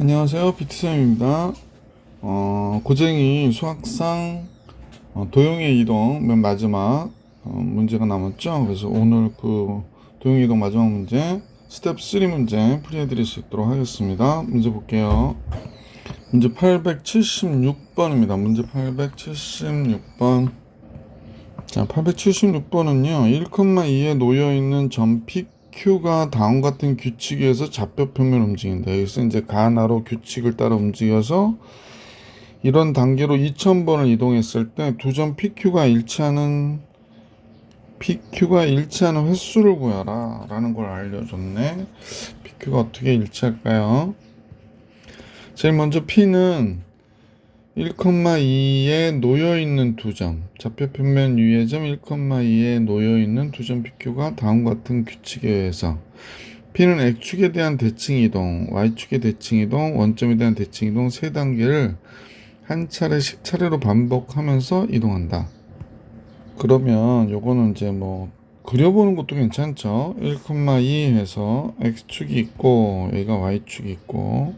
안녕하세요. 비트쌤입니다. 고쟁이 수학상 도형의 이동 맨 마지막 문제가 남았죠. 그래서 오늘 그 도형의 이동 마지막 문제 스텝 3 문제 풀이해드릴 수 있도록 하겠습니다. 문제 볼게요. 문제 876번입니다. 문제 876번. 자, 876번은요. 1,2에 놓여있는 점 PQ가 다음과 같은 규칙에 의해서 좌표평면 움직인다. 여기서 이제 가나로 규칙을 따라 움직여서 이런 단계로 2000번을 이동했을 때 두 점 PQ가 일치하는 횟수를 구하라 라는 걸 알려줬네. PQ가 어떻게 일치할까요? 제일 먼저 P는 1,2에 놓여있는 두 점, 좌표평면 위의 점 1,2에 놓여있는 두 점 PQ가 다음과 같은 규칙에 의해서 P는 X축에 대한 대칭이동, Y축의 대칭이동, 원점에 대한 대칭이동 세 단계를 한 차례씩 차례로 반복하면서 이동한다. 그러면 요거는 이제 뭐 그려보는 것도 괜찮죠. 1,2 해서 X축이 있고 여기가 Y축이 있고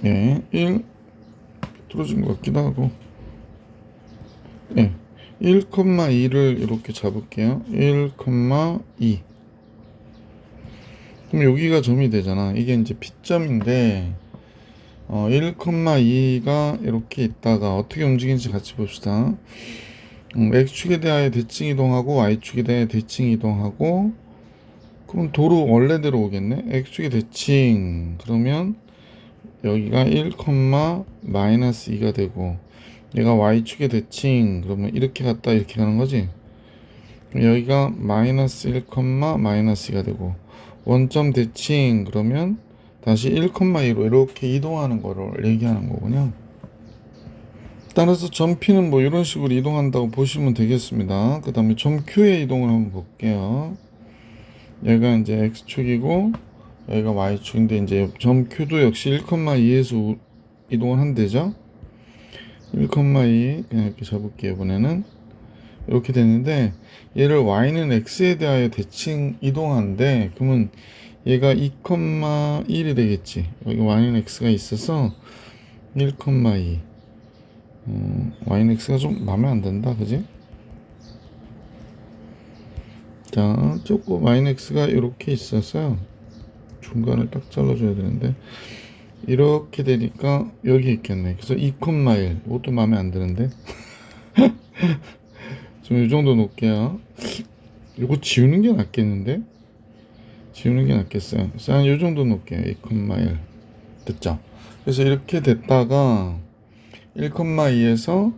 예, 1 틀어진 것 같기도 하고 예, 1,2를 이렇게 잡을게요. 1,2 그럼 여기가 점이 되잖아. 이게 이제 P점인데 1,2가 이렇게 있다가 어떻게 움직이는지 같이 봅시다. X축에 대하여 대칭 이동하고 Y축에 대하여 대칭 이동하고 그럼 도로 원래대로 오겠네. X축의 대칭 그러면 여기가 1, 마이너스 2가 되고 얘가 Y축의 대칭 그러면 이렇게 갔다 이렇게 가는 거지. 여기가 마이너스 1, 마이너스 2가 되고 원점 대칭 그러면 다시 1,2로 이렇게 이동하는 거를 얘기하는 거군요. 따라서 점 P는 뭐 이런 식으로 이동한다고 보시면 되겠습니다. 그 다음에 점 Q의 이동을 한번 볼게요. 얘가 이제 X축이고 여기가 Y축인데 이제 점 Q도 역시 1,2에서 이동을 한대죠. 1,2 그냥 이렇게 잡을게요. 이번에는 이렇게 됐는데 얘를 Y는 X에 대하여 대칭 이동한데 그러면 얘가 2,1이 되겠지. 여기 Y는 X가 있어서 1,2 Y는 X가 좀 마음에 안 든다 그지? 자 조금 Y는 X가 이렇게 있어서 중간을 딱 잘라줘야 되는데 이렇게 되니까 여기 있겠네. 그래서 2,1 이것도 마음에 안 드는데 좀 이 정도 놓을게요. 이거 지우는 게 낫겠는데? 지우는 게 낫겠어요. 그래서 한 이 정도 놓을게요. 2,1 됐죠? 그래서 이렇게 됐다가 1,2에서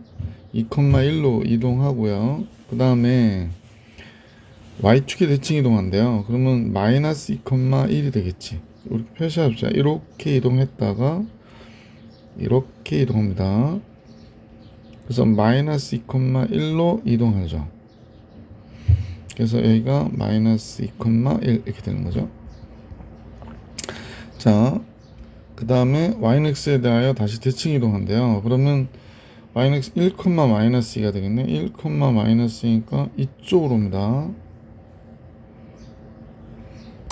2,1로 이동하고요. 그 다음에 Y축에 대칭 이동한대요. 그러면 마이너스 2,1이 되겠지. 이렇게 표시합시다. 이렇게 이동했다가 이렇게 이동합니다. 그래서 마이너스 2,1로 이동하죠. 그래서 여기가 마이너스 2,1 이렇게 되는 거죠. 자, 그 다음에 yx에 대하여 다시 대칭 이동한대요. 그러면 yx 1, 마이너스 2가 되겠네. 1, 마이너스 2니까 이쪽으로 옵니다.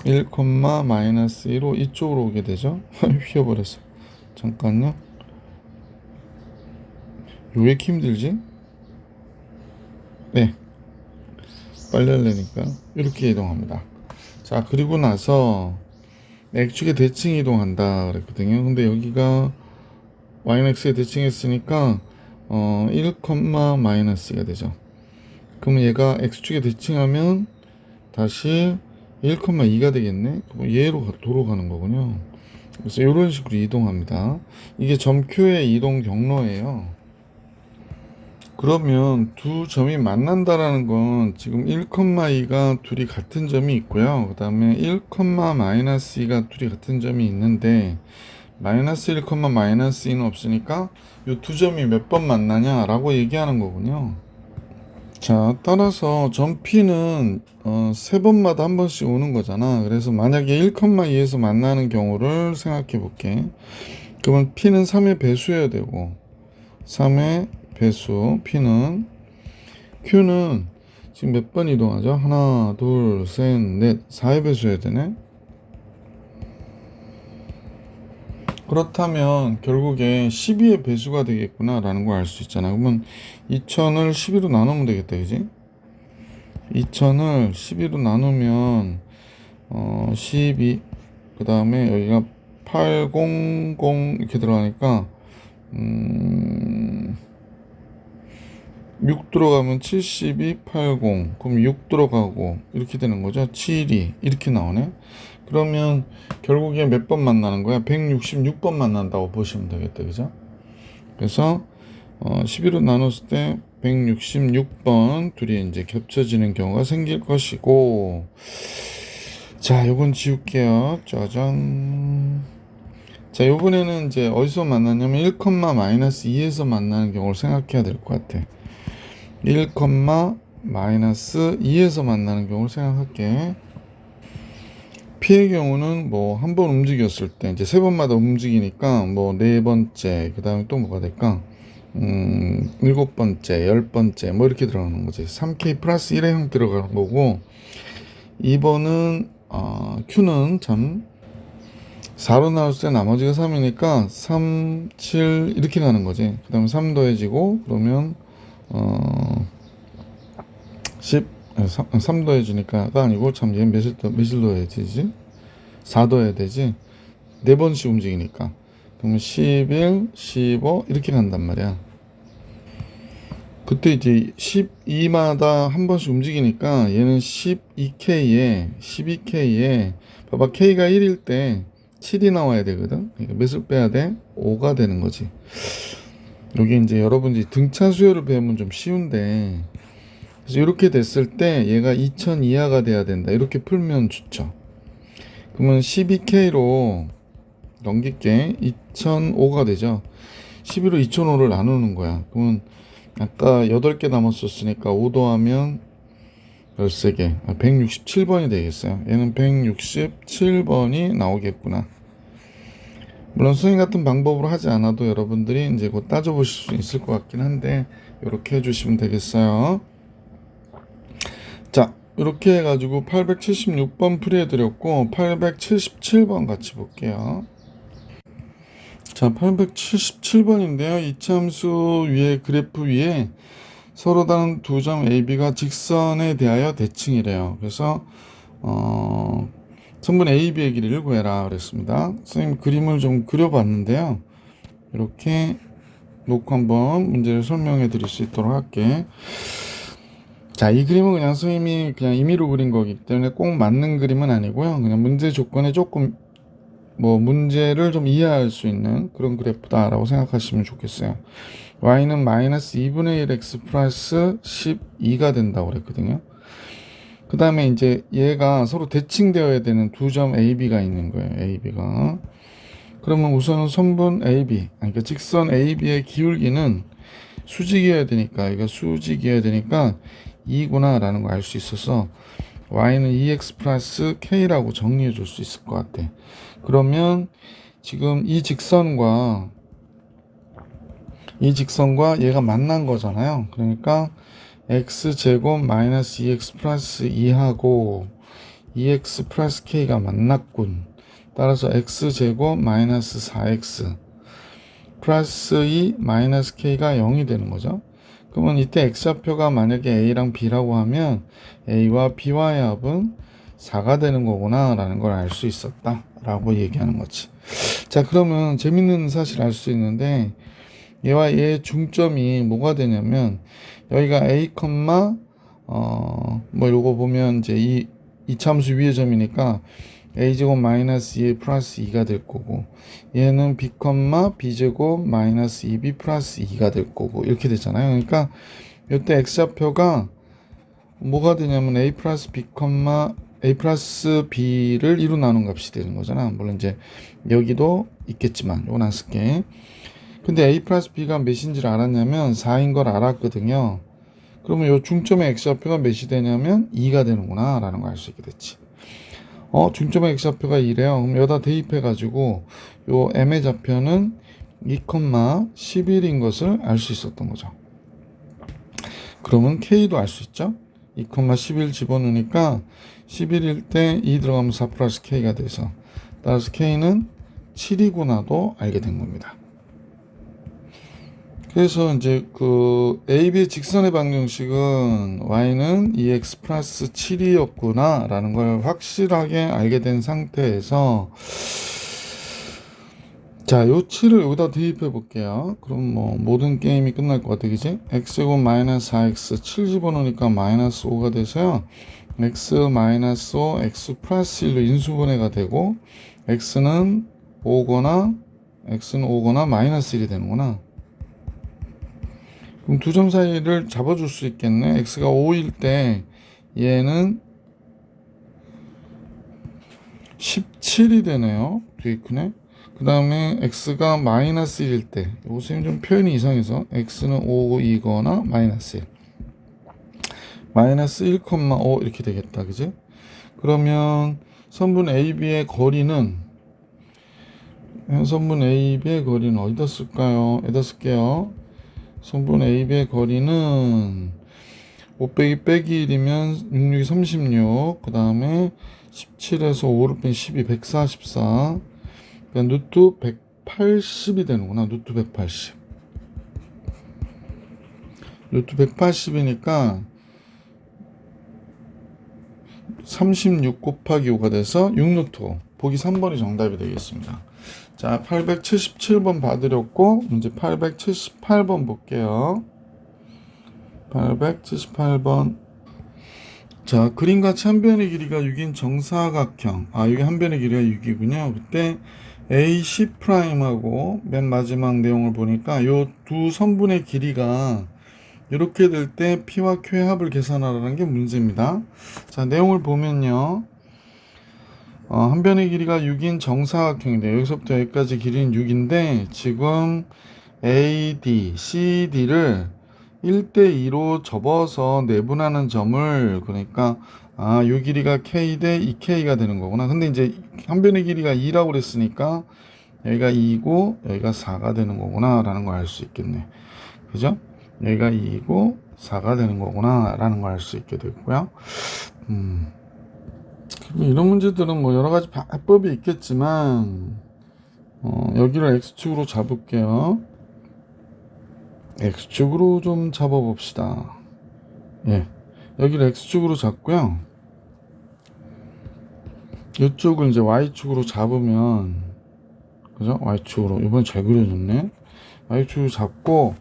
1, 마이너스 2로 이쪽으로 오게 되죠. 휘어버렸어. 잠깐요. 왜 이렇게 힘들지? 네. 빨리 하려니까 이렇게 이동합니다. 자, 그리고 나서 X축에 대칭 이동한다 그랬거든요. 근데 여기가 yx에 대칭했으니까 1, 마이너스가 되죠. 그러면 얘가 X축에 대칭하면 다시 1,2가 되겠네. 그럼 얘로 도로 가는 거군요. 그래서 이런 식으로 이동합니다. 이게 점 Q의 이동 경로예요. 그러면 두 점이 만난다라는 건 지금 1,2가 둘이 같은 점이 있고요. 그 다음에 1, 마이너스 2가 둘이 같은 점이 있는데 마이너스 1, 마이너스 2는 없으니까 이 두 점이 몇 번 만나냐 라고 얘기하는 거군요. 자, 따라서 점 P는 세 번마다 한 번씩 오는 거잖아. 그래서 만약에 1,2에서 만나는 경우를 생각해 볼게. 그러면 P는 3의 배수여야 되고 3의 배수 P는 Q는 지금 몇 번 이동하죠? 하나, 둘, 셋, 넷, 4의 배수 해야 되네. 그렇다면 결국에 12의 배수가 되겠구나 라는 걸 알 수 있잖아. 그러면 2000을 12로 나누면 되겠다, 그지? 2000을 12로 나누면 12, 그 다음에 여기가 800 이렇게 들어가니까 6 들어가면 72, 80, 그럼 6 들어가고 이렇게 되는 거죠. 72 이렇게 나오네. 그러면 결국에 몇 번 만나는 거야? 166번 만난다고 보시면 되겠다, 그죠? 그래서 12로 나눴을 때 166번 둘이 이제 겹쳐지는 경우가 생길 것이고, 자, 요건 지울게요. 짜잔. 자, 요번에는 이제 어디서 만나냐면 1,-2에서 만나는 경우를 생각해야 될 것 같아. 1,-2에서 만나는 경우를 생각할게. P의 경우는 뭐 한 번 움직였을 때 이제 세 번마다 움직이니까 뭐 네 번째, 그 다음에 또 뭐가 될까? 일곱 번째, 열 번째 뭐 이렇게 들어가는 거지. 3K 플러스 1의 형 들어가는 거고, 2번은 Q는 참 4로 나왔을 때 나머지가 3이니까 3, 7 이렇게 가는 거지. 그 다음에 3 더해지고 그러면 10, 3 더해주니까가 아니고, 참 얘 몇을 더해야 되지? 4 더해야 되지? 네 번씩 움직이니까. 그러면 11, 15 이렇게 간단 말이야. 그때 이제 12마다 한 번씩 움직이니까 얘는 12K에 봐봐, K가 1일 때 7이 나와야 되거든. 그러니까 몇을 빼야 돼? 5가 되는 거지. 여기 이제 여러분들이 등차 수열을 배우면 좀 쉬운데, 그래서 이렇게 됐을 때 얘가 2000 이하가 돼야 된다, 이렇게 풀면 좋죠. 그러면 12K로 넘길게. 2005가 되죠. 12로 2005를 나누는 거야. 그러면 아까 8개 남았었으니까 5 더하면 13개, 167번이 되겠어요. 얘는 167번이 나오겠구나. 물론 선생님 같은 방법으로 하지 않아도 여러분들이 이제 곧 따져보실 수 있을 것 같긴 한데, 이렇게 해주시면 되겠어요. 자, 이렇게 해가지고 876번 풀이해드렸고, 877번 같이 볼게요. 자, 877번인데요. 이참수 위에 그래프 위에 서로 다른 두 점 AB가 직선에 대하여 대칭이래요. 그래서 선분 AB의 길이를 구해라 그랬습니다. 선생님 그림을 좀 그려봤는데요. 이렇게 놓고 한번 문제를 설명해 드릴 수 있도록 할게. 자, 이 그림은 그냥 선생님이 그냥 임의로 그린 거기 때문에 꼭 맞는 그림은 아니고요. 그냥 문제 조건에 조금 문제를 좀 이해할 수 있는 그런 그래프다라고 생각하시면 좋겠어요. y는 마이너스 2분의 1x 플러스 12가 된다고 그랬거든요. 그 다음에 이제 얘가 서로 대칭되어야 되는 두 점 AB가 있는 거예요. AB가. 그러면 우선은 선분 AB, 그러니까 직선 AB의 기울기는 수직이어야 되니까, 이거 수직이어야 되니까 2구나 라는 걸 알 수 있어서 y는 2x 플러스 k라고 정리해 줄 수 있을 것 같아. 그러면 지금 이 직선과 얘가 만난 거잖아요. 그러니까 x제곱 마이너스 2x 플러스 2하고 2x 플러스 k가 만났군. 따라서 x제곱 마이너스 4x 플러스 2 마이너스 k가 0이 되는 거죠. 그러면 이때 x좌표가 만약에 a랑 b라고 하면 a와 b와의 합은 4가 되는 거구나 라는 걸 알 수 있었다 라고 얘기하는 거지. 자, 그러면 재밌는 사실 알 수 있는데, 얘와 얘의 중점이 뭐가 되냐면, 여기가 a, 요거 보면 이제 이 참수 위의 점이니까 a제곱 마이너스 2 플러스 2가 될 거고, 얘는 b, b제곱 마이너스 2b 플러스 2가 될 거고, 이렇게 되잖아요. 그러니까 이때 x좌표가 뭐가 되냐면 a 플러스 b를 2로 나눈 값이 되는 거잖아. 물론 이제 여기도 있겠지만 이건 안 쓸게. 근데 a 플러스 b가 몇인지를 알았냐면 4인 걸 알았거든요. 그러면 이 중점의 x좌표가 몇이 되냐면 2가 되는구나 라는 걸 알 수 있게 됐지. 중점의 x좌표가 2래요. 그럼 여기다 대입해가지고 요 m의 좌표는 2, 11인 것을 알 수 있었던 거죠. 그러면 k도 알 수 있죠. 2,11 집어넣으니까 11일 때 2 들어가면 4 플러스 K가 돼서 따라서 K는 7이구나도 알게 된 겁니다. 그래서 이제 그 AB의 직선의 방정식은 Y는 2X 플러스 7이었구나 라는 걸 확실하게 알게 된 상태에서 자, 요 7을 여기다 대입해 볼게요. 그럼 뭐 모든 게임이 끝날 것 같아, 그지? X제곱 마이너스 4X 7 집어넣으니까 마이너스 5가 돼서요. X 마이너스 5, X 플러스 1로 인수분해가 되고 X는 5거나 마이너스 1이 되는구나. 그럼 두 점 사이를 잡아줄 수 있겠네. X가 5일 때 얘는 17이 되네요. 되게 크네. 그 다음에 X가 마이너스 1일 때, 요거 선생님 좀 표현이 이상해서 X는 5이거나 마이너스 1. 마이너스 1,5 이렇게 되겠다. 그지? 그러면 선분 AB의 거리는, 선분 AB의 거리는 어디다 쓸까요? 여기다 쓸게요. 선분 AB의 거리는 5 빼기 1이면 6, 6이 36. 그 다음에 17에서 5를 뺀 12, 144. 그러니까 루트 180이 되는구나. 루트 180. 루트 180이니까 36 곱하기 5가 돼서 6루트 5. 보기 3번이 정답이 되겠습니다. 자, 877번 받으렸고 문제 878번 볼게요. 878번. 자, 그림같이 한 변의 길이가 6인 정사각형. 여기 한 변의 길이가 6이군요. 그때 AC'하고 맨 마지막 내용을 보니까 요 두 선분의 길이가 이렇게 될 때 P와 Q의 합을 계산하라는 게 문제입니다. 자, 내용을 보면요. 한 변의 길이가 6인 정사각형인데 여기서부터 여기까지 길이는 6인데 지금 AD, CD를 1대2로 접어서 내분하는 점을 그러니까 요 길이가 K 대 2K가 되는 거구나. 근데 이제 한 변의 길이가 2라고 그랬으니까 여기가 2고 여기가 4가 되는 거구나 라는 걸 알 수 있겠네. 그죠? 여기가 2고 4가 되는 거구나 라는 걸 알 수 있게 됐고요. 이런 문제들은 뭐 여러 가지 해법이 있겠지만 여기를 X축으로 잡을게요. X축으로 좀 잡아봅시다. 예, 여기를 X축으로 잡고요. 이쪽을 이제 Y축으로 잡으면, 그죠? Y축으로. 이번엔 잘 그려줬네. Y축으로 잡고,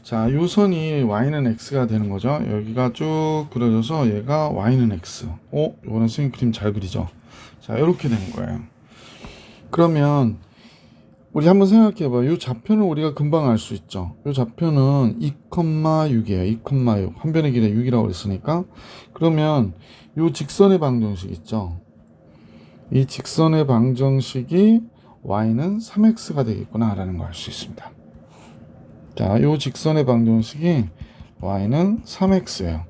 자, 요 선이 Y는 X가 되는 거죠. 여기가 쭉 그려져서 얘가 Y는 X. 이번엔 선생님 그림 잘 그리죠? 자, 이렇게 되는 거예요. 그러면, 우리 한번 생각해봐. 이 좌표는 우리가 금방 알 수 있죠. 이 좌표는 2,6이에요. 2,6. 한 변의 길이가 6이라고 그랬으니까. 그러면 이 직선의 방정식 있죠. 이 직선의 방정식이 y는 3x가 되겠구나 라는 걸 알 수 있습니다. 자, 이 직선의 방정식이 y는 3x예요.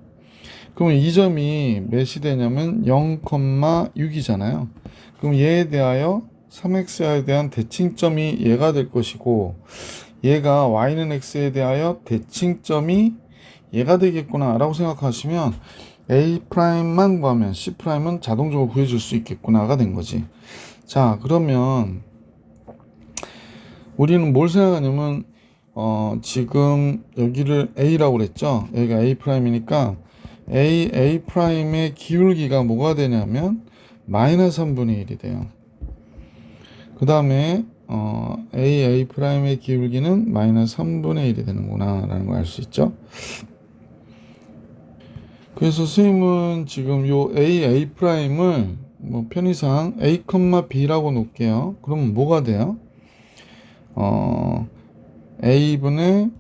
그럼 이 점이 몇이 되냐면 0,6이잖아요. 그럼 얘에 대하여 3x에 대한 대칭점이 얘가 될 것이고 얘가 y는 x에 대하여 대칭점이 얘가 되겠구나 라고 생각하시면 A'만 구하면 C'은 자동적으로 구해줄 수 있겠구나가 된 거지. 자, 그러면 우리는 뭘 생각하냐면 지금 여기를 A라고 그랬죠. 여기가 A'이니까 A'의 기울기가 뭐가 되냐면 마이너스 3분의 1이 돼요. 그 다음에 A'의 기울기는 마이너스 3분의 1이 되는구나 라는 걸 알 수 있죠. 그래서 선생님은 지금 요 A'을 뭐 편의상 A, B라고 놓을게요. 그러면 뭐가 돼요? A분의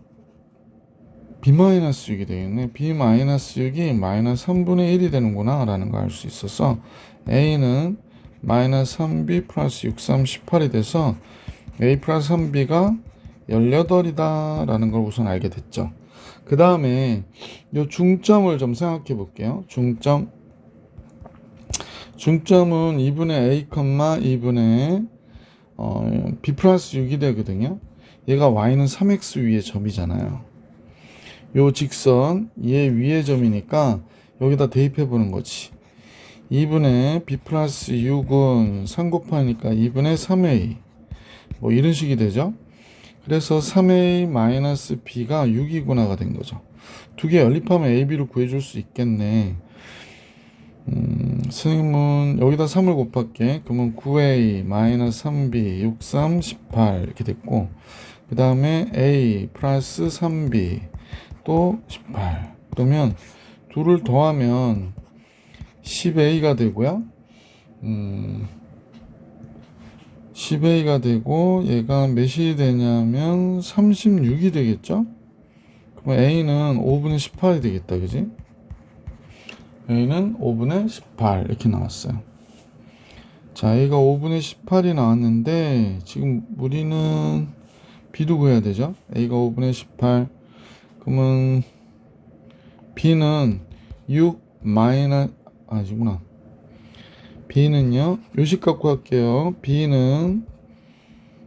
B-6이 되겠네. B-6이 마이너스 3분의 1이 되는구나 라는 걸 알 수 있어서 A는 마이너스 3B 플러스 6, 3, 18이 돼서 A 플러스 3B가 18이다 라는 걸 우선 알게 됐죠. 그 다음에 요 중점을 좀 생각해 볼게요. 중점은 2분의 A, 2분의 B 플러스 6이 되거든요. 얘가 Y는 3X 위의 점이잖아요. 요 직선 얘 위의 점이니까 여기다 대입해 보는 거지. 2분의 b 플러스 6은 3 곱하니까 2분의 3a 뭐 이런 식이 되죠. 그래서 3a 마이너스 b가 6이구나가 된 거죠. 두 개 연립하면 a, b를 구해줄 수 있겠네. 선생님은 여기다 3을 곱할게. 그러면 9a 마이너스 3b 6, 3, 18 이렇게 됐고, 그 다음에 a 플러스 3b 또 18. 그러면 둘을 더하면 10a가 되고요. 10a가 되고 얘가 몇이 되냐면 36이 되겠죠. 그럼 a는 5분의 18이 되겠다, 그지? a는 5분의 18 이렇게 나왔어요. 자, a가 5분의 18이 나왔는데 지금 우리는 b도 구해야 되죠. a가 5분의 18 그러면 b는 6 마이너스 아니구나. b는요 요식 갖고 할게요. b는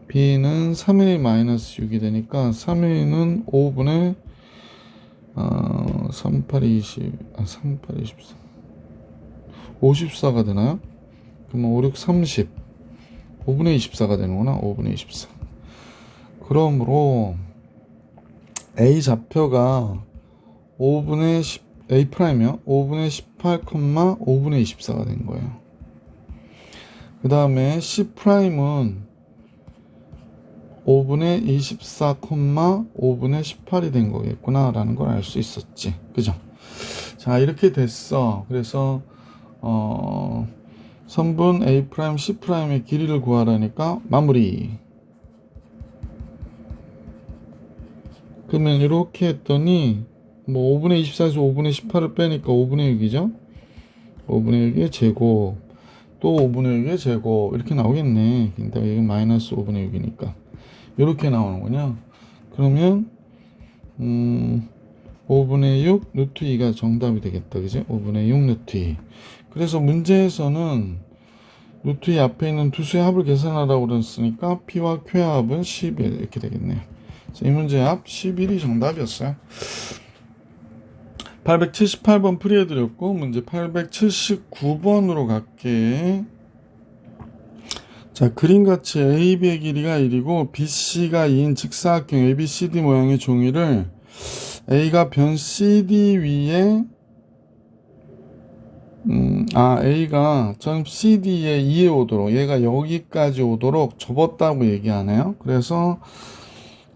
3a 마이너스 6이 되니까 3a는 5분의 38, 20, 38, 24 54가 되나요? 그러면 5, 6, 30 5분의 24가 되는구나. 5분의 24. 그러므로 a 좌표가 5분의 10 a 프라임이요. 5분의 18, 5분의 24가 된 거예요. 그 다음에 c 프라임은 5분의 24, 5분의 18이 된 거겠구나 라는 걸 알 수 있었지. 그죠? 자, 이렇게 됐어. 그래서 선분 a 프라임, c 프라임의 길이를 구하라니까 마무리. 그러면 이렇게 했더니 뭐 5분의 24에서 5분의 18을 빼니까 5분의 6이죠. 5분의 6의 제곱 또 5분의 6의 제곱 이렇게 나오겠네. 근데 여기 마이너스 5분의 6이니까 이렇게 나오는군요. 그러면 5분의 6 루트 2가 정답이 되겠다. 그지? 5분의 6 루트 2. 그래서 문제에서는 루트 2 앞에 있는 두 수의 합을 계산하라고 그랬으니까 P와 Q의 합은 11 이렇게 되겠네요. 이 문제의 합 11이 정답이었어요. 878번 풀이해드렸고 문제 879번으로 갈게. 자, 그림같이 AB의 길이가 1이고 BC가 2인 직사각형 ABCD 모양의 종이를 A가 변 CD 위에 A가 전 CD에 2에 오도록 얘가 여기까지 오도록 접었다고 얘기하네요.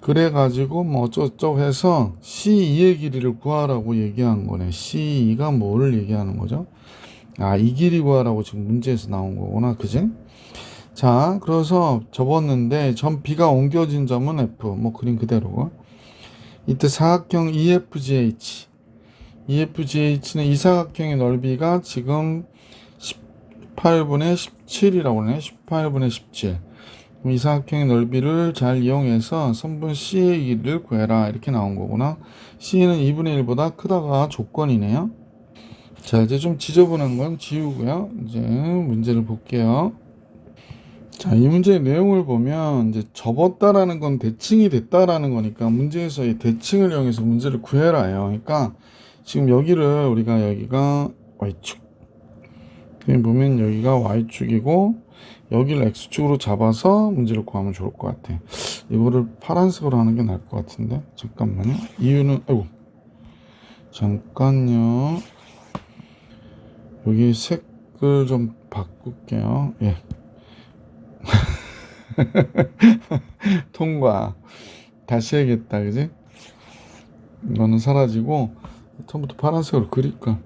그래가지고 뭐 어쩌고저쩌고 해서 C2의 길이를 구하라고 얘기한 거네. C2가 뭐를 얘기하는 거죠? 이 길이 구하라고 지금 문제에서 나온 거구나. 그지? 자, 그래서 접었는데 점 B가 옮겨진 점은 F. 뭐 그림 그대로. 이때 사각형 EFGH. EFGH는 이 사각형의 넓이가 지금 18분의 17이라고 하네. 18분의 17. 이 사각형의 넓이를 잘 이용해서 선분 C의 길이를 구해라. 이렇게 나온 거구나. C는 2분의 1보다 크다가 조건이네요. 자, 이제 좀 지저분한 건 지우고요. 이제 문제를 볼게요. 자, 이 문제의 내용을 보면 이제 접었다라는 건 대칭이 됐다라는 거니까 문제에서의 대칭을 이용해서 문제를 구해라요. 그러니까 지금 여기를 여기가 Y축. 여기 보면 여기가 Y축이고 여기를 X축으로 잡아서 문제를 구하면 좋을 것 같아. 이거를 파란색으로 하는 게 나을 것 같은데. 잠깐만요. 이유는 잠깐요. 여기 색을 좀 바꿀게요. 예. 통과. 다시 해야겠다. 그지? 이거는 사라지고 처음부터 파란색으로 그릴까.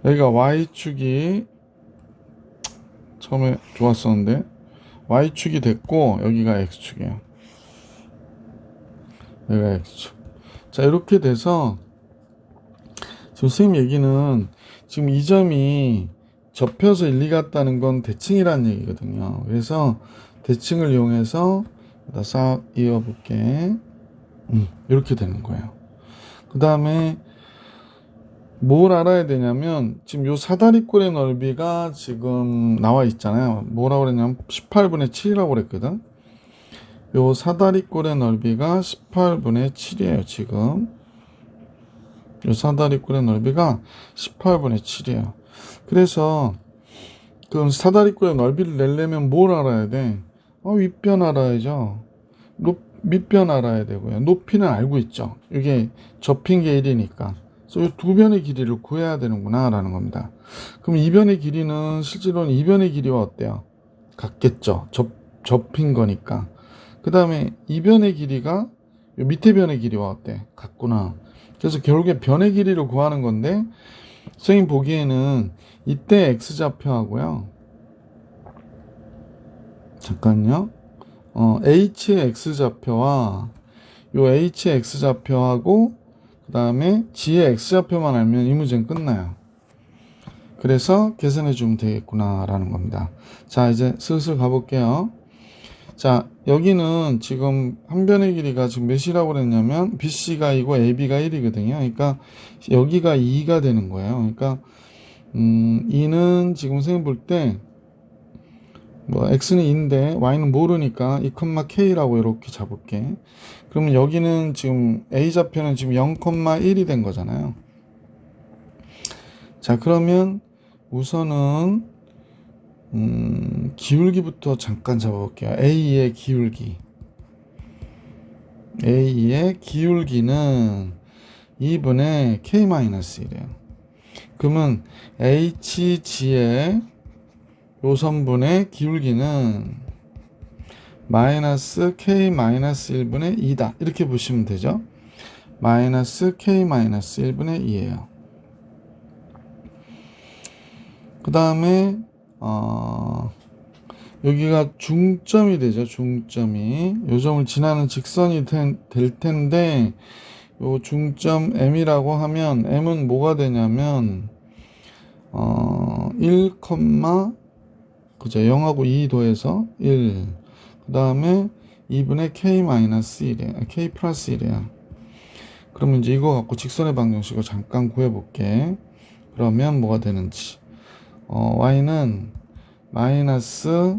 여기가 Y축이 처음에 좋았었는데 Y축이 됐고 여기가 X축이에요. 여기가 X축. 자, 이렇게 돼서 지금 선생님 얘기는 지금 이 점이 접혀서 1, 2 같다는 건 대칭이라는 얘기거든요. 그래서 대칭을 이용해서 싹 이어볼게. 이렇게 되는 거예요. 그 다음에 뭘 알아야 되냐면 지금 요 사다리꼴의 넓이가 지금 나와 있잖아요. 뭐라고 그랬냐면 18분의 7이라고 그랬거든. 요 사다리꼴의 넓이가 18분의 7이에요. 지금 요 사다리꼴의 넓이가 18분의 7이에요. 그래서 그럼 사다리꼴의 넓이를 내려면 뭘 알아야 돼? 윗변 알아야죠. 밑변 알아야 되고요. 높이는 알고 있죠. 이게 접힌 게 1이니까. 그래서 이 두 변의 길이를 구해야 되는구나 라는 겁니다. 그럼 이 변의 길이는 실제로는 이 변의 길이와 어때요? 같겠죠. 접힌 거니까. 그 다음에 이 변의 길이가 이 밑에 변의 길이와 어때? 같구나. 그래서 결국에 변의 길이를 구하는 건데 선생님 보기에는 이때 x좌표하고요. 잠깐요. h의 x좌표와 요 h의 x좌표하고 그 다음에 g의 x좌표만 알면 이 문제는 끝나요. 그래서 계산해 주면 되겠구나 라는 겁니다. 자, 이제 슬슬 가볼게요. 자, 여기는 지금 한 변의 길이가 지금 몇이라고 그랬냐면 BC가 2고 AB가 1이거든요. 그러니까 여기가 2가 되는 거예요. 그러니까 2는 지금 선생님 볼 때 뭐 x는 2인데 y는 모르니까 2,k라고 이렇게 잡을게. 그러면 여기는 지금 a좌표는 지금 0,1이 된 거잖아요. 자, 그러면 우선은 기울기부터 잠깐 잡아볼게요. A의 기울기. A의 기울기는 2분의 K-1이에요. 그러면 HG의 요선분의 기울기는 마이너스 K-1분의 2다. 이렇게 보시면 되죠. 마이너스 K-1분의 2예요. 그 다음에 여기가 중점이 되죠. 중점이 요 점을 지나는 직선이 될 텐데 요 중점 M이라고 하면 M은 뭐가 되냐면 1, 그죠? 0하고 2 더해서 1. 그 다음에 2분의 K-1이에요. K 플러스 1이에요. 그러면 이제 이거 갖고 직선의 방정식을 잠깐 구해볼게. 그러면 뭐가 되는지. y는 마이너스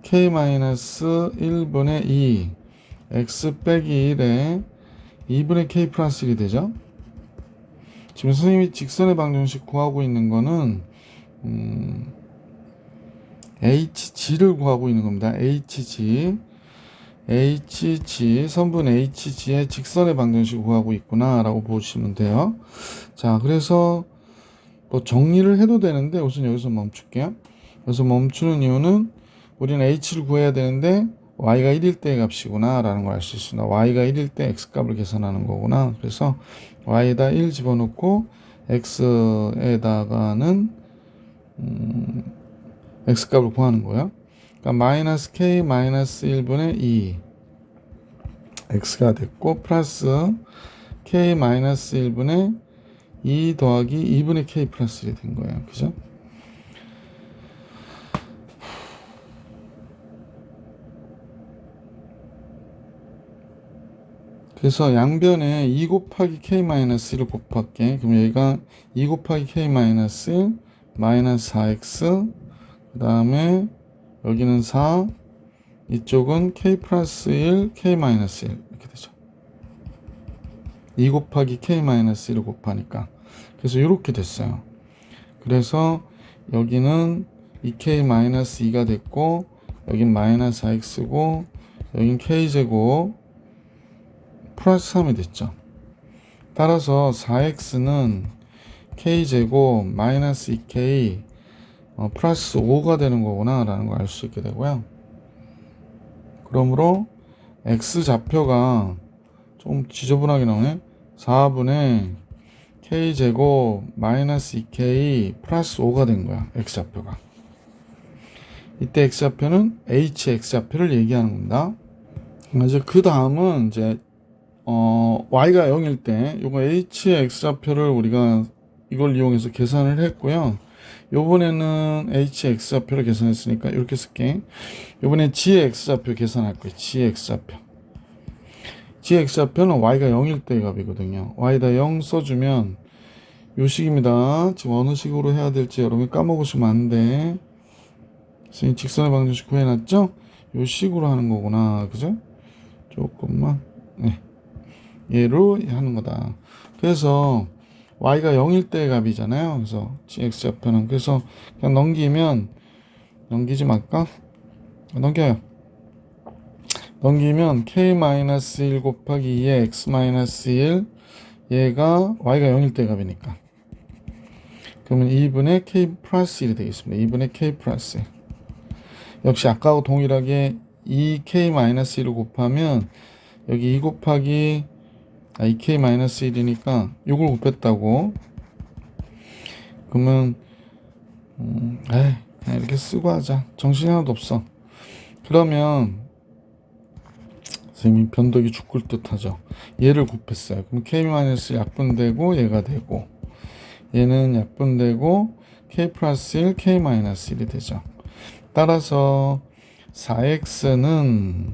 k-1분의 2 x 빼기 1에 2분의 k 플러스 1이 되죠. 지금 선생님이 직선의 방정식 구하고 있는 거는 hg를 구하고 있는 겁니다. hg 선분 hg의 직선의 방정식 구하고 있구나 라고 보시면 돼요. 자, 그래서 뭐 정리를 해도 되는데 우선 여기서 멈출게요. 여기서 멈추는 이유는 우리는 h를 구해야 되는데 y가 1일 때의 값이구나 라는 걸 알 수 있습니다. y가 1일 때 x값을 계산하는 거구나. 그래서 y에다 1 집어넣고 x에다가는 x값을 구하는 거예요. 그러니까 마이너스 k 마이너스 1분의 2 x가 됐고 플러스 k 마이너스 1분의 2 더하기 2분의 k 플러스 1이 된 거예요. 그죠? 그래서 양변에 2 곱하기 k 마이너스 1을 곱할게. 그럼 여기가 2 곱하기 k 마이너스 1 마이너스 4x 그 다음에 여기는 4 이쪽은 k 플러스 1 k 마이너스 1 이렇게 되죠. 2 곱하기 k 마이너스 1을 곱하니까 그래서 이렇게 됐어요. 그래서 여기는 2k-2가 됐고 여긴 마이너스 4x고 여긴 k제곱 플러스 3이 됐죠. 따라서 4x는 k제곱 마이너스 2k 플러스 5가 되는 거구나 라는 걸 알 수 있게 되고요. 그러므로 x좌표가 좀 지저분하게 나오네. 4분의 k제곱 마이너스 2k 플러스 5가 된 거야. x좌표가. 이때 x좌표는 hx좌표를 얘기하는 겁니다. 이제 그 다음은 이제 y가 0일 때 요거 h의 x좌표를 우리가 이걸 이용해서 계산을 했고요. 요번에는 h의 x좌표를 계산했으니까 이렇게 쓸게. 요번에 g의 x좌표 계산할 거예요. g의 x좌표. g의 x좌표는 y가 0일 때의 값이거든요. y에다 0 써주면 요 식입니다. 지금 어느 식으로 해야 될지 여러분 까먹으시면 안 돼. 선생님 직선의 방정식 구해놨죠? 요 식으로 하는 거구나. 그죠? 조금만. 네. 얘로 하는 거다. 그래서 y가 0일 때의 값이잖아요. 그래서 x좌표는 그래서 그냥 넘기지 말까? 넘겨요. 넘기면 k-1 곱하기 2의 x-1 얘가 y가 0일 때 값이니까 그러면 2분의 k 플러스 1이 되겠습니다. 2분의 k 플러스 1. 역시 아까하고 동일하게 2k-1을 곱하면 여기 2 곱하기 2k-1이니까 6을 곱했다고. 그러면 그냥 이렇게 쓰고 하자. 정신이 하나도 없어. 그러면 선생님이 변덕이 죽을 듯 하죠. 얘를 곱했어요. 그럼 k-1 약분되고 얘가 되고 얘는 약분되고 k 플러스 1, k-1이 되죠. 따라서 4x는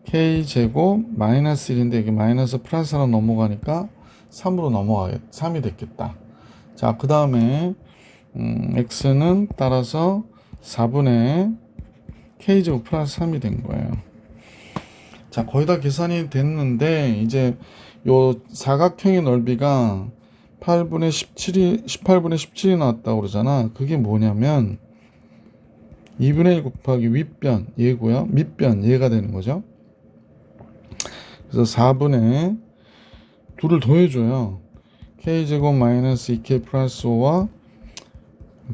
k제곱 마이너스 1인데 여기 마이너스 플러스 하나 넘어가니까 3으로 넘어가겠다. 3이 됐겠다. 자, 그 다음에 x는 따라서 4분의 k제곱 플러스 3이 된 거예요. 자, 거의 다 계산이 됐는데 이제 요 사각형의 넓이가 18분의 17이 나왔다고 그러잖아. 그게 뭐냐면 2분의 1 곱하기 윗변 얘고요. 밑변 얘가 되는 거죠. 그래서 4분의 2를 더해줘요. k제곱 마이너스 2k 플러스 5와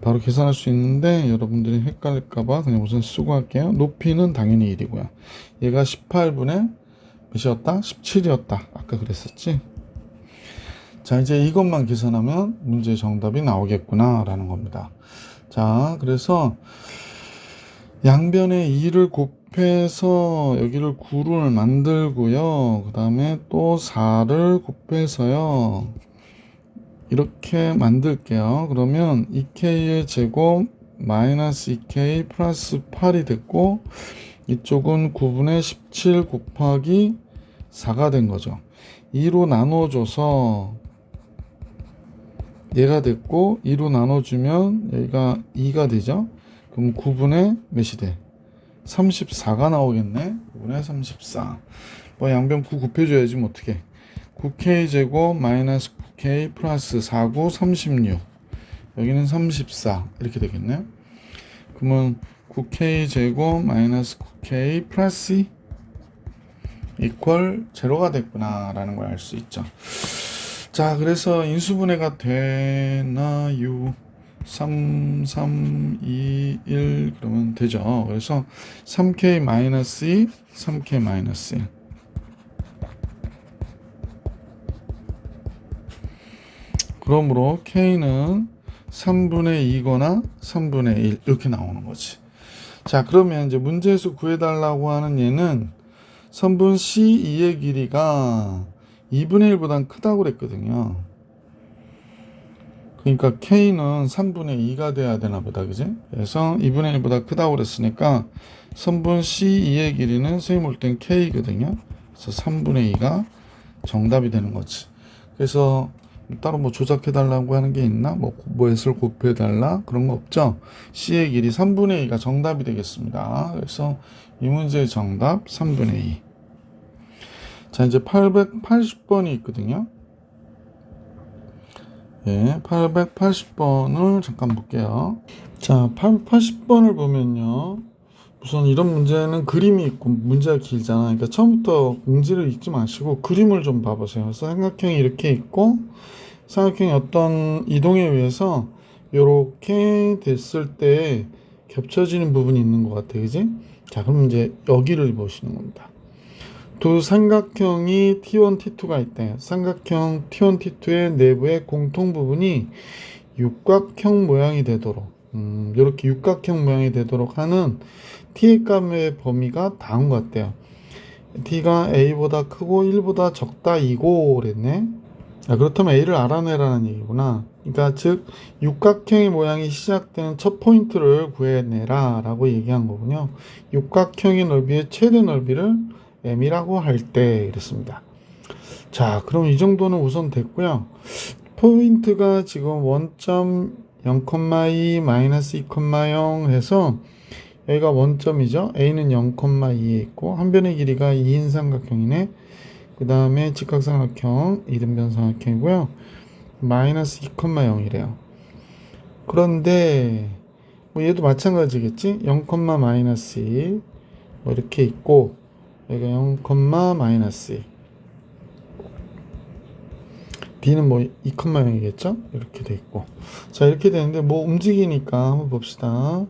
바로 계산할 수 있는데 여러분들이 헷갈릴까봐 그냥 우선 쓰고 할게요. 높이는 당연히 1이고요. 얘가 18분의 몇이었다? 17이었다. 아까 그랬었지? 자, 이제 이것만 계산하면 문제의 정답이 나오겠구나 라는 겁니다. 자, 그래서 양변에 2를 곱해서 여기를 9를 만들고요. 그 다음에 또 4를 곱해서요. 이렇게 만들게요. 그러면 2k의 제곱 마이너스 2k 플러스 8이 됐고 이쪽은 9분의 17 곱하기 4가 된 거죠. 2로 나눠줘서 얘가 됐고 2로 나눠주면 여기가 2가 되죠. 그럼 9분의 몇이 돼? 34가 나오겠네. 9분의 34. 뭐 양변 9 곱해줘야지 뭐 어떻게. 9k 제곱 마이너스 9k 플러스 4, 9, 36. 여기는 34 이렇게 되겠네요. 그러면 9k 제곱 마이너스 9k 플러스 2 이퀄 제로가 됐구나 라는 걸 알 수 있죠. 자, 그래서 인수분해가 되나요? 3, 3, 2, 1 그러면 되죠. 그래서 3k 마이너스 2, 3k 마이너스 1. 그러므로 k는 3분의 2거나 3분의 1 이렇게 나오는 거지. 자, 그러면 이제 문제에서 구해달라고 하는 얘는 선분 C2의 길이가 2분의 1보단 크다고 그랬거든요. 그러니까 K는 3분의 2가 돼야 되나 보다, 그지? 그래서 2분의 1보다 크다고 그랬으니까 선분 C2의 길이는 선생님 볼 땐 K거든요. 그래서 3분의 2가 정답이 되는 거지. 그래서 따로 뭐 조작해달라고 하는 게 있나? 뭐 S를 곱해달라? 그런 거 없죠? C의 길이 3분의 2가 정답이 되겠습니다. 그래서 이 문제의 정답 3분의 2. 자, 이제 880번이 있거든요. 예, 880번을 잠깐 볼게요. 자, 880번을 보면요. 우선 이런 문제는 그림이 있고 문제가 길잖아. 그러니까 처음부터 문제를 읽지 마시고 그림을 좀 봐보세요. 삼각형이 이렇게 있고 삼각형이 어떤 이동에 의해서 이렇게 됐을 때 겹쳐지는 부분이 있는 것 같아, 그지? 자, 그럼 이제 여기를 보시는 겁니다. 두 삼각형이 T1, T2가 있대. 삼각형 T1, T2의 내부의 공통 부분이 육각형 모양이 되도록 이렇게 육각형 모양이 되도록 하는 T의 값의 범위가 다음과 같대요. T가 A보다 크고 1보다 적다 이고 그랬네. 그렇다면 A를 알아내라는 얘기구나. 그러니까 즉 육각형의 모양이 시작되는 첫 포인트를 구해내라 라고 얘기한 거군요. 육각형의 넓이의 최대 넓이를 M이라고 할 때 이랬습니다. 자, 그럼 이 정도는 우선 됐고요. 포인트가 지금 1.0,2 마이너스 2,0 해서 여기가 원점이죠. A는 0,2에 있고 한 변의 길이가 2인 삼각형이네. 그 다음에 직각삼각형 이등변 삼각형이고요. 마이너스 2,0이래요. 그런데 뭐 얘도 마찬가지겠지? 0, 마이너스 2 뭐 이렇게 있고 여기가 0, 마이너스 2 D는 뭐 2,0이겠죠? 이렇게 돼 있고. 자, 이렇게 되는데 뭐 움직이니까 한번 봅시다.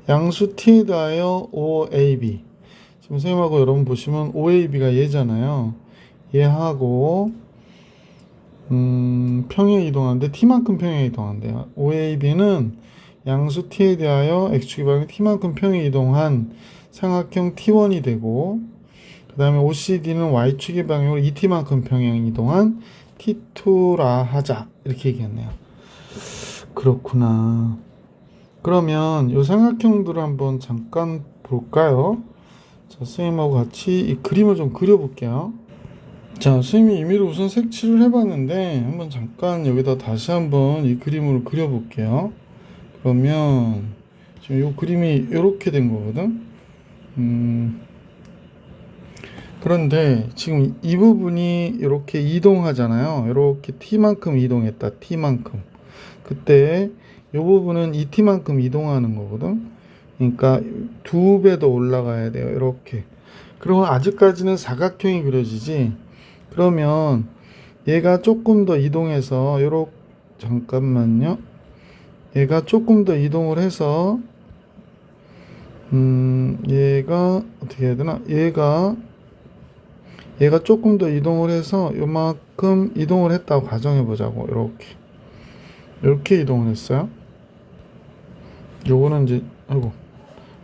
양수 T에 대하여 OAB. 지금 선생님하고 여러분 보시면 OAB가 얘잖아요. 얘하고 평행 이동하는데 T만큼 평행 이동한대요. OAB는 양수 T에 대하여 X축의 방향 T만큼 평행 이동한 삼각형 T1이 되고, 그 다음에 OCD는 Y축의 방향으로 2T만큼 평행 이동한 T2라 하자. 이렇게 얘기했네요. 그렇구나. 그러면 이 삼각형들을 한번 잠깐 볼까요? 자, 선생님하고 같이 이 그림을 좀 그려볼게요. 자, 선생님이 임의로 우선 색칠을 해봤는데 한번 잠깐 여기다 다시 한번 이 그림으로 그려볼게요. 그러면 지금 이 그림이 이렇게 된 거거든. 그런데 지금 이 부분이 이렇게 이동하잖아요. 이렇게 t만큼 이동했다. t만큼. 그때 이 부분은 이 t만큼 이동하는 거거든. 그러니까 2배 더 올라가야 돼요. 이렇게. 그러면 아직까지는 사각형이 그려지지. 그러면 얘가 조금 더 이동해서 요렇게 잠깐만요. 얘가 조금 더 이동을 해서 얘가 어떻게 해야 되나? 얘가 조금 더 이동을 해서 요만큼 이동을 했다고 가정해 보자고. 이렇게 이동을 했어요. 요거는 이제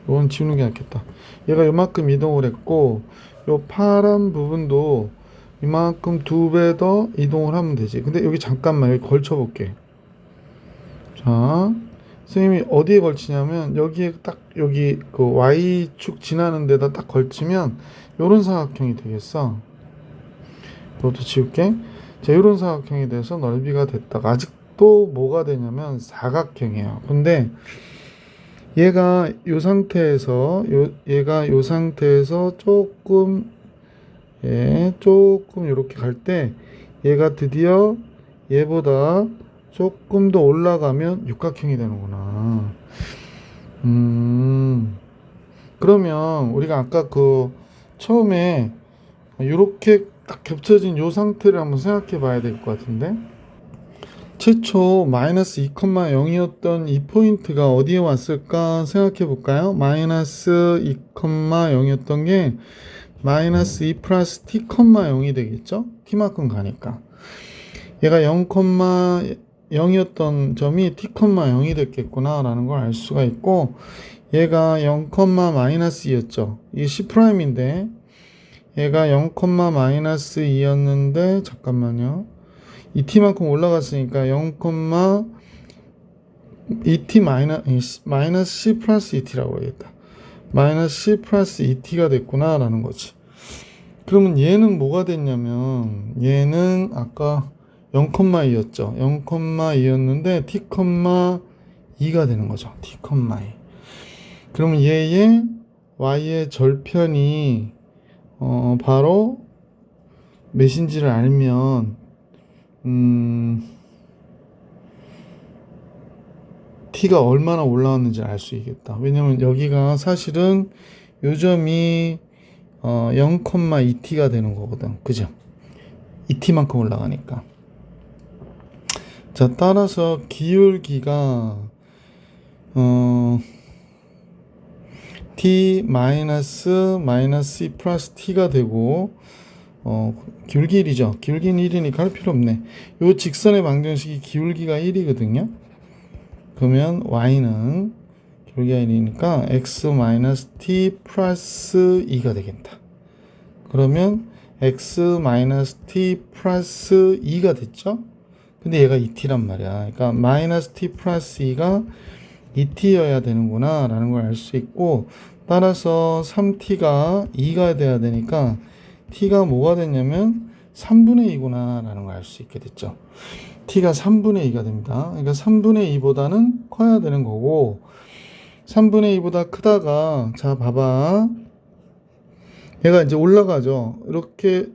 요건 지우는 게 낫겠다. 얘가 요만큼 이동을 했고 요 파란 부분도 이만큼 2배 더 이동을 하면 되지. 근데 여기 잠깐만 여기 걸쳐 볼게. 자, 선생님이 어디에 걸치냐면 여기에 딱 여기 그 Y축 지나는 데다 딱 걸치면 요런 삼각형이 되겠어. 이것도 지울게. 자, 요런 삼각형이 돼서 넓이가 됐다가 아직도 뭐가 되냐면 사각형이에요. 근데 얘가 요 상태에서 얘가 요 상태에서 조금 이렇게 갈 때 얘가 드디어 얘보다 조금 더 올라가면 육각형이 되는구나. 그러면 우리가 아까 그 처음에 이렇게 딱 겹쳐진 요 상태를 한번 생각해 봐야 될 것 같은데, 최초 마이너스 2,0이었던 이 포인트가 어디에 왔을까 생각해 볼까요? 마이너스 2,0이었던 게 마이너스 2 플러스 t, 0이 되겠죠? t만큼 가니까. 얘가 0,0이었던 점이 t, 0이 됐겠구나 라는 걸 알 수가 있고, 얘가 0, 마이너스 2였죠. 이게 C'인데 얘가 0, 마이너스 2였는데 잠깐만요. 2t만큼 올라갔으니까 0, 2t 마이너스 C 플러스 2t라고 해야겠다. 마이너스 C 플러스 2t가 됐구나 라는 거지. 그러면 얘는 뭐가 됐냐면 얘는 아까 0,2였죠. 0,2였는데 t, 2가 되는 거죠. t, 2. 그러면 얘의 y의 절편이 바로 몇인지를 알면 t가 얼마나 올라왔는지 알 수 있겠다. 왜냐면 여기가 사실은 요점이 0,2t가 되는 거거든. 그죠? 2t만큼 올라가니까. 자, 따라서 기울기가 t 마이너스 C 플러스 t가 되고 기울기 1이죠. 기울기는 1이니까 할 필요 없네. 요 직선의 방정식이 기울기가 1이거든요. 그러면 y는 기울기가 1이니까 x 마이너스 t 플러스 2가 되겠다. 그러면 x 마이너스 t 플러스 2가 됐죠. 근데 얘가 2t란 말이야. 그러니까 마이너스 t 플러스 2가 2t여야 되는구나 라는 걸 알 수 있고, 따라서 3t가 2가 돼야 되니까 t가 뭐가 됐냐면 3분의 2구나 라는 걸 알 수 있게 됐죠. t가 3분의 2가 됩니다. 그러니까 3분의 2보다는 커야 되는 거고, 3분의 2보다 크다가, 자 봐봐, 얘가 이제 올라가죠. 이렇게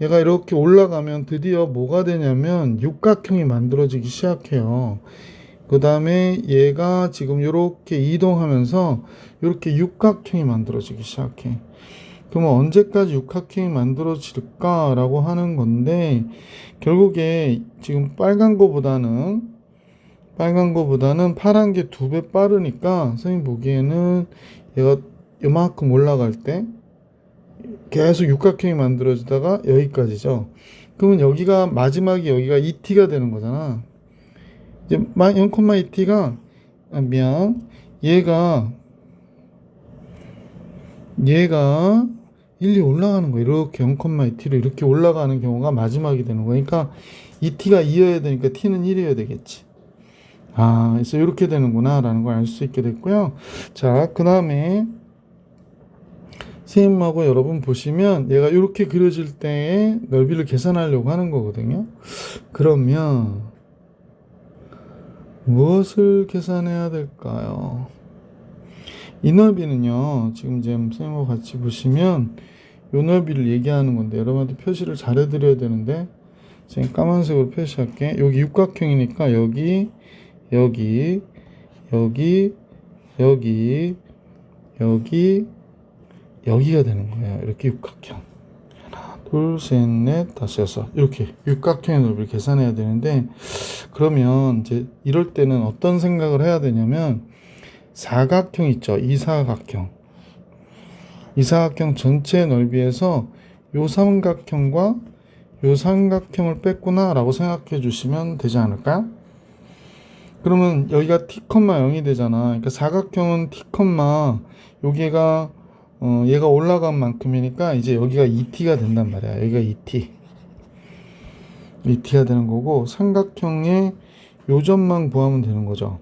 얘가 이렇게 올라가면 드디어 뭐가 되냐면 육각형이 만들어지기 시작해요. 그 다음에 얘가 지금 이렇게 이동하면서 이렇게 육각형이 만들어지기 시작해. 그러면 언제까지 육각형이 만들어질까라고 하는 건데, 결국에 지금 빨간 거보다는 파란 게 2배 빠르니까 선생님 보기에는 얘가 요만큼 올라갈 때 계속 육각형이 만들어지다가 여기까지죠. 그러면 여기가 마지막이 여기가 ET가 되는 거잖아. 이제 0,2t가 얘가 1, 2 올라가는 거야. 이렇게 0,2t로 이렇게 올라가는 경우가 마지막이 되는 거니까 2t가 2여야 되니까 t는 1이어야 되겠지. 아, 그래서 이렇게 되는구나 라는 걸 알 수 있게 됐고요. 자, 그 다음에 선생님하고 여러분 보시면 얘가 이렇게 그려질 때의 넓이를 계산하려고 하는 거거든요. 그러면 무엇을 계산해야 될까요? 이 넓이는요, 지금 선생님하고 같이 보시면 이 넓이를 얘기하는 건데, 여러분한테 표시를 잘 해드려야 되는데, 지금 까만색으로 표시할게. 여기 육각형이니까 여기, 여기, 여기, 여기, 여기, 여기가 되는 거예요. 이렇게 육각형. 하나, 둘, 셋, 넷, 다섯, 여섯. 이렇게 육각형의 넓이를 계산해야 되는데, 그러면 이제 이럴 때는 어떤 생각을 해야 되냐면, 사각형 있죠. 이사각형 전체 넓이에서 요 삼각형과 요 삼각형을 뺐구나 라고 생각해 주시면 되지 않을까요? 그러면 여기가 t,0이 되잖아. 그러니까 사각형은 t, 여기가 얘가 올라간 만큼이니까 이제 여기가 2t가 된단 말이야. 여기가 2t가 되는 거고, 삼각형의 요 점만 구하면 되는 거죠.